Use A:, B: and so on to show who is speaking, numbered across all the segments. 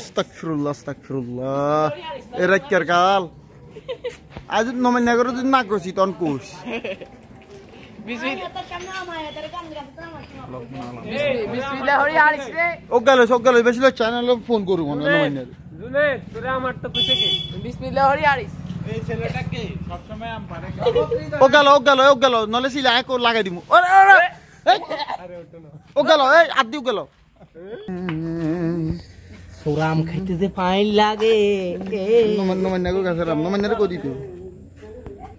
A: আস্তাগফিরুল্লাহ আস্তাগফিরুল্লাহ এরা কার কাল আজ নমন নগর দিন না করছি তন কোষ
B: বিসমিল্লাহ হরি আলিস রে
A: ওগালে বেশি চ্যানেল ফোন করব না নমন
C: জুনে তোরে আমার তো কইছে কি
B: বিসমিল্লাহ হরি আলিস
C: এই ছেলেটা কি সব সময় আম পারে
A: ওগালো নলে সিলা এক লাগাই দিমু আরে
C: ওটো না
A: ওগালো এই আদি ওগালো
B: সোরাম খাইতে যে ফাইন লাগে
A: নমন নগর কাছে রাম নমন নগর কই দিতে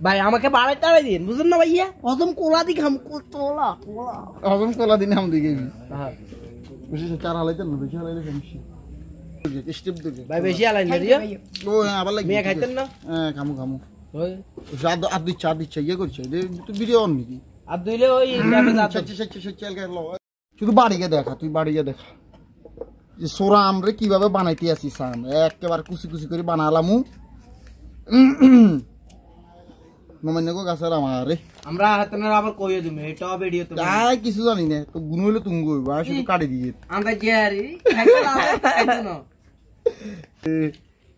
B: ভাই আমাকে বাড়াই তাড়াই দিন বুঝেন না ভাইয়া হজম কোলা দি খাম তোলা
A: হজম কলা দিন আম দিকে বেশি চার হালাইতেন না বেশি হালাইলে সমস্যা স্টেপ দিকে
B: ভাই বেশি আলাই না রিয়া
A: ও আবার লাগবে
B: মিয়া খাইতেন না
A: হ্যাঁ খামু
B: ওই
A: জাদ আদি চা দিচ্ছে ইয়ে করছে তো ভিডিও অন নাকি
B: আর দুইলে ওই ল্যাবে যাচ্ছে
A: শুধু বাড়িকে দেখা তুই বাড়িকে দেখা যে সোরা আমরে কিভাবে বানাইতে আসিস আম একেবারে কুচি কুচি করে বানালামু নমন্যগো গাছের আমারে
B: আমরা হাতনার আবার কইও দিমু এটা ভিডিও তো
A: তাই কিছু জানি না তো গুণ হইলে তুমি কইবা আর শুধু কাটি দিয়ে
B: আমরা জিয়ারি খাইতে না খাইতে না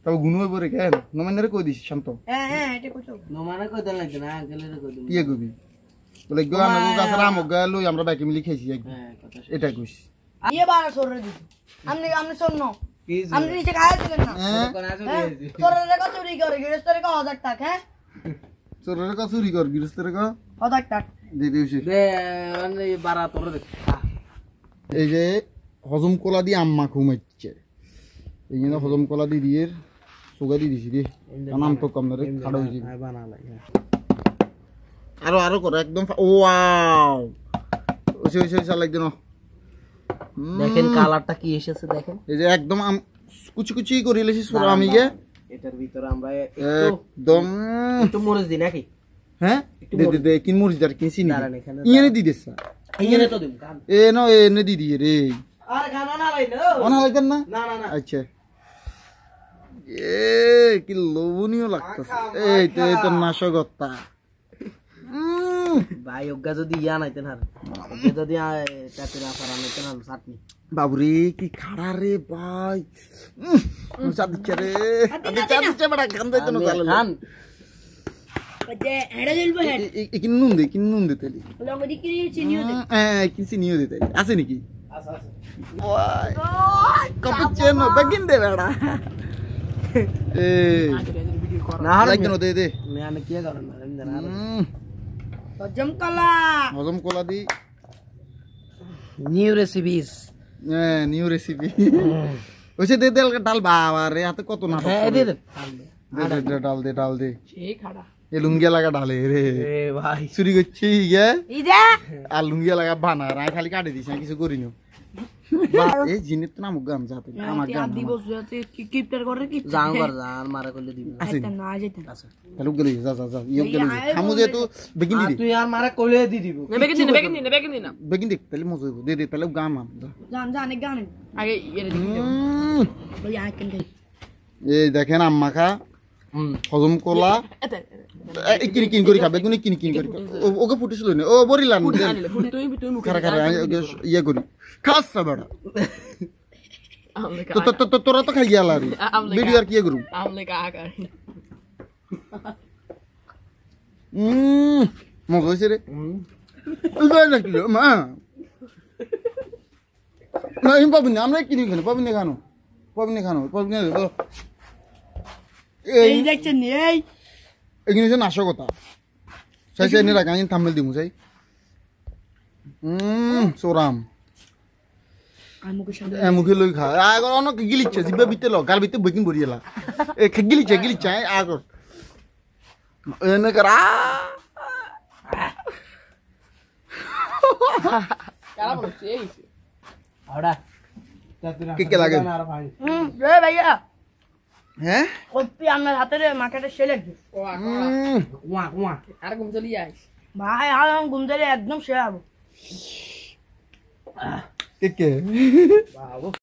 A: তবে গুণ হইব রে কেন নমন্যরে কই দিস শান্ত
B: হ্যাঁ এটা কইছো নমানে কই দেন লাগবে না গেলে কই দিমু
A: কি কইবি বলে গো আমগো গাছের আম গেল আমরা ব্যাকে মিলি খাইছি
B: হ্যাঁ কথা
A: এটা কইস
D: ये बार सोरे दी हमने सुनो हमने नीचे खाया थे ना सोरे का चोरी कर गिरस्तर का हजार तक है
A: চোরের কা চুরি কর গৃহস্থের কা
D: हजार तक
A: দিয়ে দিছি
B: দে মানে 12 তোর দেখ
A: এই যে হজম কলা দিয়ে আম্মা ঘুমাইছে এই জন্য হজম কলা দিয়ে সুগা দিয়ে দিছি রে নাম তো কম না রে খাড়া হইছে
B: বানালাই
A: আরো করে একদম ওয়াও ওই চালাই দেন
B: দেখেন কালারটা কি এসেছে দেখেন
A: এই যে একদম কুচি কুচি করে লেছি সুরা আমিগে
B: এটার ভিতরে আমরা
A: একদম
B: একটু মরিচ দিই নাকি
A: হ্যাঁ দে কিন মুড়ি দার কিন চিনি
B: দাঁড়ান এখানে
A: ইয়েনে দি দেছ
B: ইয়েনে তো দিম কান
A: এনে দি দিয়ে রে
B: আর গানা না লাই না
A: অনা লাগেন না
B: না না
A: আচ্ছা কি লোভনীয় লাগতেছে এই তো নাশকতা
B: ভাই ওগা যদি ইয়া নাইতেন আর ওগা যদি চাটে না ফারা নাইতেন আর চাটনি
A: বাবুরে কি খাড়া রে ভাই চাঁদ দিচ্ছে রে চাঁদ দিচ্ছে বড় গান দিতে না
B: খান
D: যে হেডা জলবো হেড
A: কি নুন দে তেলি
D: লঙ্গ দি কি চিনিও দে
A: কি চিনিও দে তেলি আছে নাকি
B: আচ্ছা আচ্ছা
A: ওই কপিচেন বেগিন দে বেড়া
B: না হার
A: লাইক দে
B: আমি কি করেন না আমি জানা
D: হজম কলা
A: the
B: new recipes
A: new recipe ওইসে দে ডাল বাবা রে হাতে কত না
B: হ্যাঁ দে দে
A: ডাল দে
B: সেই খাড়া
A: এ লুঙ্গিয়া লাগা ডালে রে
B: এ ভাই
A: চুরি করছি ইয়ে
D: ইদা
A: আর লুঙ্গিয়া লাগা বানা রাই খালি কাটে দিছ না কিছু করিনি এই জিনিস তো না মুগাম যাতে আমার গান
D: দিব সুয়াতে কি কিপটার করে কি
B: জাং কর জান মারা করলে দিব
A: আছে
D: না যেতে
B: আচ্ছা
A: হ্যালো গলি যা ইয়ে গলি খামু যে তো বেগিন দি
B: তুই আর মারা করলে দি দিব
D: বেগিন না
A: বেগিন দেখ তাহলে মজা হইব দে তাহলে গাম আম
D: জান গান আগে এর দিকে ওই আইকন খাই
A: এই দেখেন আম্মা খা হজম কলা কিন করে খাবে কোন কিন করে ওকে ফুটিছিল না ও বরিলান খারা ইয়ে করি খাস বড়া তো তোরা তো খাই গেল রে ভিডিও আর কি করু মজা হয়েছে রে মা না ইম পাবি না আমরা কিনি খানো
D: এই দেখছেন এই
A: এখানে যে নাশকতা সাই এনে রাখা আমি থাম্বনেল দিমু চাই সোরাম মুখে লই খা আগর অনেক গিলিচ্ছে জিবা ভিতরে ল গাল ভিতরে বইকিন বরিয়েলা এ গিলিচ্ছে আগর এনে করা
B: কারা বলছে এই আড়া
A: কে লাগে
D: এ ভাইয়া
A: হ্যাঁ
D: কপি আমার হাতে মাথাটা সেলে
B: ওয়া আর ঘুম চলি যাস
D: ভাই আর ঘুম ধরে একদম শেয়াবো
A: কে
B: বাবা